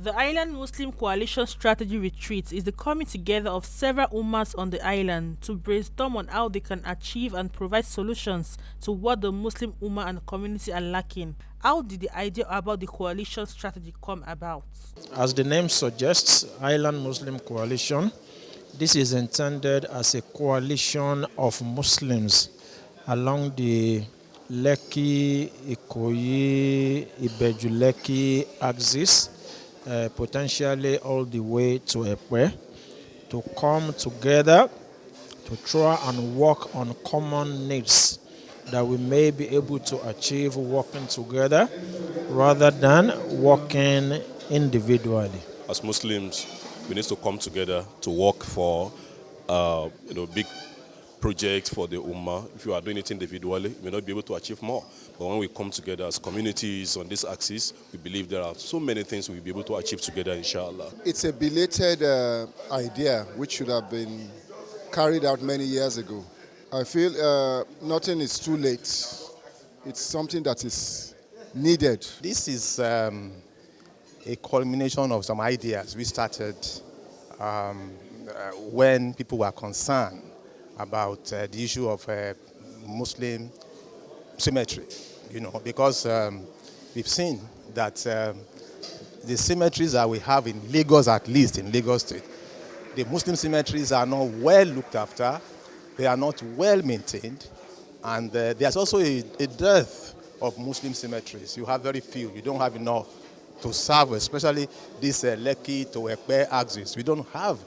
The Island Muslim Coalition Strategy Retreat is the coming together of several Ummas on the island to brainstorm on how they can achieve and provide solutions to what the Muslim Ummah and community are lacking. How did the idea about the coalition strategy come about? As the name suggests, Island Muslim Coalition, this is intended as a coalition of Muslims along the Lekki, Ikoyi, Ibejuleki axis, potentially all the way to Ekpe, to come together to try and work on common needs that we may be able to achieve working together rather than working individually. As Muslims, we need to come together to work for, big projects for the Ummah. If you are doing it individually, you may not be able to achieve more. But when we come together as communities on this axis, we believe there are so many things we'll be able to achieve together, inshallah. It's a belated idea which should have been carried out many years ago. I feel nothing is too late. It's something that is needed. This is a culmination of some ideas we started when people were concerned about the issue of Muslim cemetery, because we've seen that the cemeteries that we have in Lagos, at least in Lagos State, the Muslim cemeteries are not well looked after, they are not well maintained, and there's also a dearth of Muslim cemeteries. You have very few, you don't have enough to serve, especially this Lekki to Ekpe axis. We don't have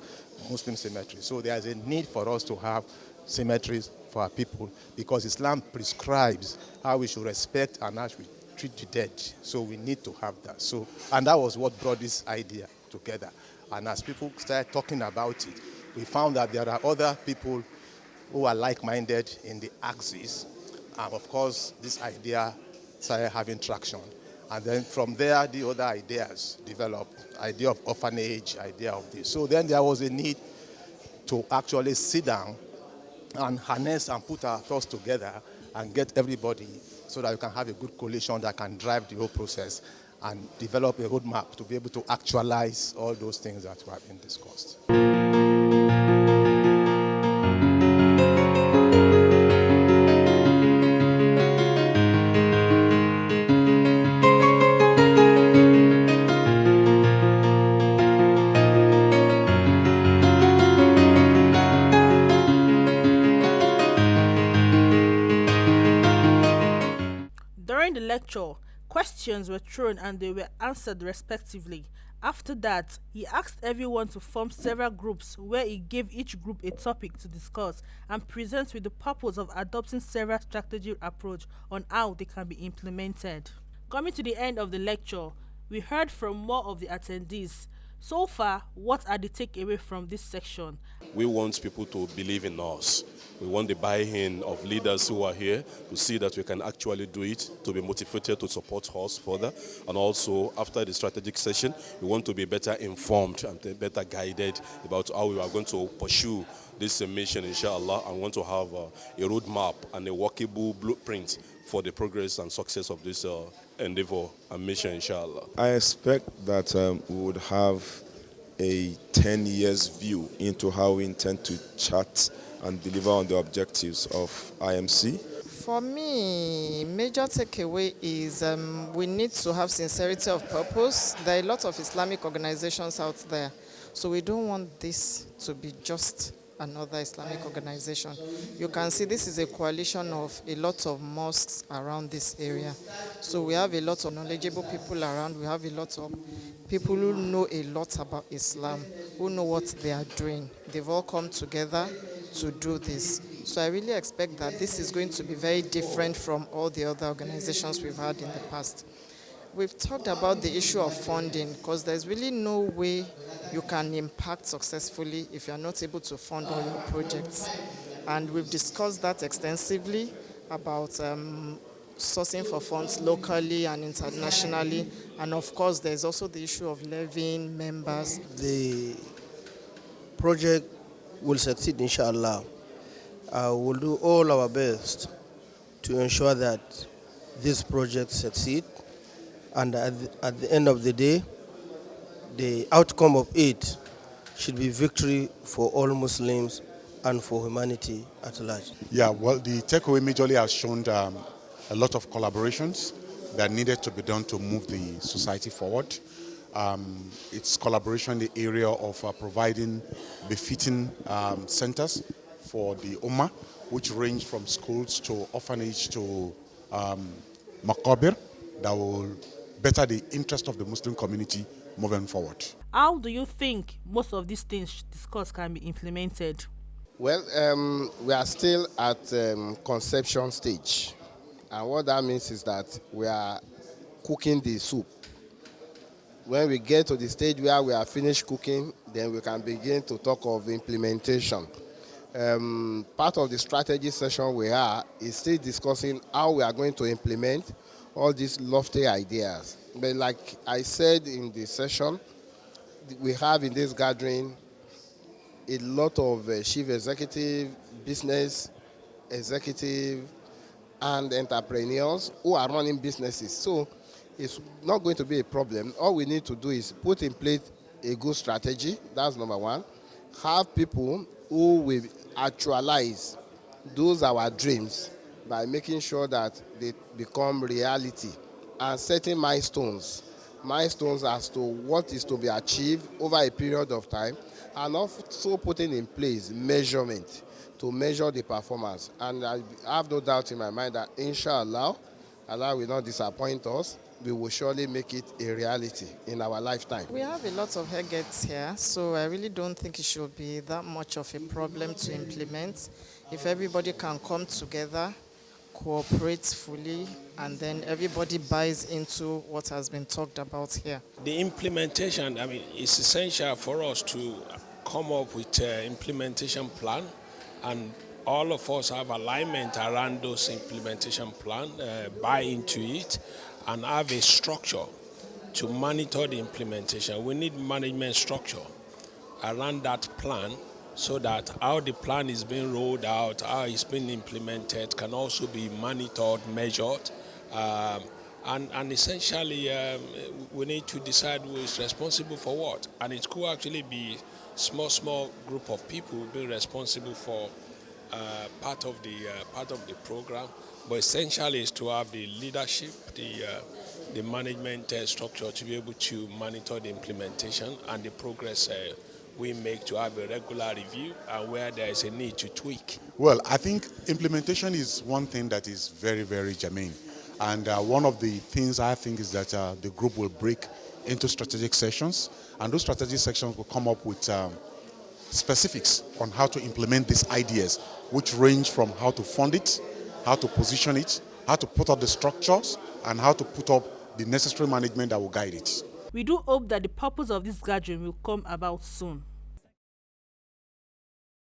Muslim cemeteries, so there's a need for us to have cemeteries for our people, because Islam prescribes how we should respect and how we treat the dead. So we need to have that. And that was what brought this idea together. And as people started talking about it, we found that there are other people who are like-minded in the axis. And of course, this idea started having traction. And then from there, the other ideas developed, idea of orphanage, idea of this. So then there was a need to actually sit down and harness and put our thoughts together and get everybody so that we can have a good coalition that can drive the whole process and develop a roadmap to be able to actualize all those things that have been discussed. During the lecture, questions were thrown and they were answered respectively. After that, he asked everyone to form several groups where he gave each group a topic to discuss and present with the purpose of adopting several strategy approach on how they can be implemented. Coming to the end of the lecture, we heard from more of the attendees. So far, what are the takeaway from this section? We want people to believe in us. We want the buy-in of leaders who are here to see that we can actually do it, to be motivated to support us further. And also, after the strategic session, we want to be better informed and better guided about how we are going to pursue this mission, inshallah, and want to have a roadmap and a workable blueprint for the progress and success of this endeavor and mission, inshallah. I expect that we would have a 10 years view into how we intend to chart and deliver on the objectives of IMC. For me, major takeaway is we need to have sincerity of purpose. There are a lot of Islamic organizations out there, so we don't want this to be just another Islamic organization. You can see this is a coalition of a lot of mosques around this area. So we have a lot of knowledgeable people around. We have a lot of people who know a lot about Islam, who know what they are doing. They've all come together to do this. So I really expect that this is going to be very different from all the other organizations we've had in the past. We've talked about the issue of funding, because there's really no way you can impact successfully if you're not able to fund all your projects. And we've discussed that extensively about sourcing for funds locally and internationally. And of course, there's also the issue of levying members. The project will succeed, inshallah. We'll do all our best to ensure that this project succeeds. And at the end of the day, the outcome of it should be victory for all Muslims and for humanity at large. Yeah, well, the takeaway majorly has shown a lot of collaborations that needed to be done to move the society forward. It's collaboration in the area of providing befitting centers for the Ummah, which range from schools to orphanage to Makabir, that will better the interest of the Muslim community moving forward. How do you think most of these things discussed can be implemented? Well, we are still at conception stage. And what that means is that we are cooking the soup. When we get to the stage where we are finished cooking, then we can begin to talk of implementation. Part of the strategy session we are is still discussing how we are going to implement all these lofty ideas. But like I said in the session, we have in this gathering a lot of chief executive, business executive, and entrepreneurs who are running businesses. So it's not going to be a problem. All we need to do is put in place a good strategy. That's number one. Have people who will actualize those our dreams by making sure that they become reality and setting milestones as to what is to be achieved over a period of time, and also putting in place measurement to measure the performance. And I have no doubt in my mind that inshallah, Allah will not disappoint us. We will surely make it a reality in our lifetime. We have a lot of headgets here, so I really don't think it should be that much of a problem to implement. If everybody can come together, cooperate fully, and then everybody buys into what has been talked about here. The implementation, it's essential for us to come up with an implementation plan, and all of us have alignment around those implementation plan, buy into it, and have a structure to monitor the implementation. We need management structure around that plan so that how the plan is being rolled out, how it's being implemented can also be monitored, measured, and essentially we need to decide who is responsible for what. And it could actually be small group of people being responsible for part of the program, but essentially is to have the leadership, the management structure to be able to monitor the implementation and the progress we make, to have a regular review and where there is a need to tweak. Well, I think implementation is one thing that is very, very germane. And one of the things I think is that the group will break into strategic sessions, and those strategic sections will come up with specifics on how to implement these ideas, which range from how to fund it, how to position it, how to put up the structures, and how to put up the necessary management that will guide it. We do hope that the purpose of this gathering will come about soon.